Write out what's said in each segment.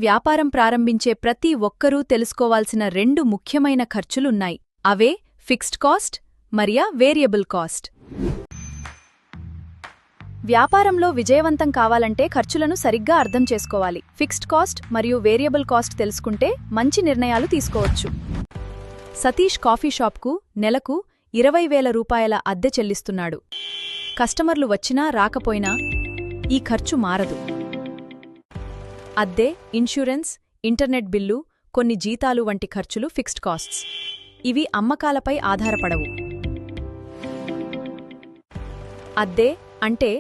వ్యాపారం ప్రారంభించే ప్రతి ఒక్కరూ తెలుసుకోవాల్సిన రెండు ముఖ్యమైన ఖర్చులున్నాయి. అవే ఫిక్స్డ్ కాస్ట్ మరియు వేరియబుల్ కాస్ట్. వ్యాపారంలో విజయవంతం కావాలంటే ఖర్చులను సరిగ్గా అర్థం చేసుకోవాలి. ఫిక్స్డ్ కాస్ట్ మరియు వేరియబుల్ కాస్ట్ తెలుసుకుంటే మంచి నిర్ణయాలు తీసుకోవచ్చు. సతీష్ కాఫీ షాప్కు నెలకు 20,000 రూపాయల అద్దె చెల్లిస్తున్నాడు. కస్టమర్లు వచ్చినా రాకపోయినా ఈ ఖర్చు మారదు. అద్దె, ఇన్సూరెన్స్, ఇంటర్నెట్ బిల్లు, కొన్ని జీతాలు వంటి ఖర్చులు ఫిక్స్డ్ కాస్ట్స్. ఇవి అమ్మకాలపై ఆధారపడవు. అద్దె అంటే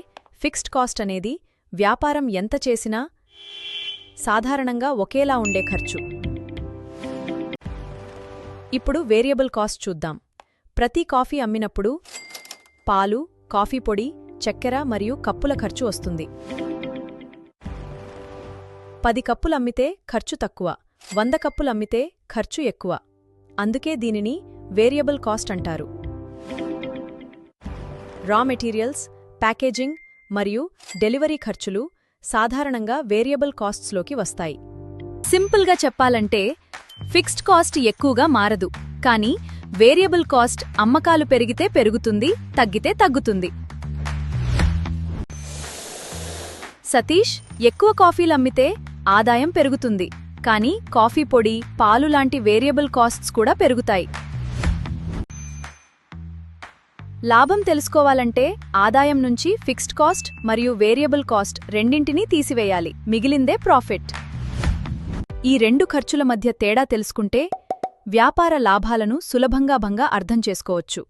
ఫిక్స్డ్ కాస్ట్ అనేది వ్యాపారం ఎంత చేసినా సాధారణంగా ఒకేలా ఉండే ఖర్చు. ఇప్పుడు వేరియబుల్ కాస్ట్ చూద్దాం. ప్రతి కాఫీ అమ్మినప్పుడు పాలు, కాఫీ పొడి, చక్కెర మరియు కప్పుల ఖర్చు వస్తుంది. 10 కప్పులు అమ్మితే ఖర్చు తక్కువ, 100 కప్పులు అమ్మితే ఖర్చు ఎక్కువ. అందుకే దీనిని వేరియబుల్ కాస్ట్ అంటారు. రా మెటీరియల్స్, ప్యాకేజింగ్ మరియు డెలివరీ ఖర్చులు సాధారణంగా వేరియబుల్ కాస్ట్స్లోకి వస్తాయి. సింపుల్గా చెప్పాలంటే ఫిక్స్డ్ కాస్ట్ ఎక్కువగా మారదు, కానీ వేరియబుల్ కాస్ట్ అమ్మకాలు పెరిగితే పెరుగుతుంది, తగ్గితే తగ్గుతుంది. సతీష్ ఎక్కువ కాఫీలు అమ్మితే ఆదాయం పెరుగుతుంది, కానీ కాఫీ పొడి, పాలు లాంటి వేరియబుల్ కాస్ట్స్ కూడా పెరుగుతాయి. లాభం తెలుసుకోవాలంటే ఆదాయం నుంచి ఫిక్స్డ్ కాస్ట్ మరియు వేరియబుల్ కాస్ట్ రెండింటినీ తీసివేయాలి. మిగిలిందే ప్రాఫిట్. ఈ రెండు ఖర్చుల మధ్య తేడా తెలుసుకుంటే వ్యాపార లాభాలను సులభంగా అర్థం చేసుకోవచ్చు.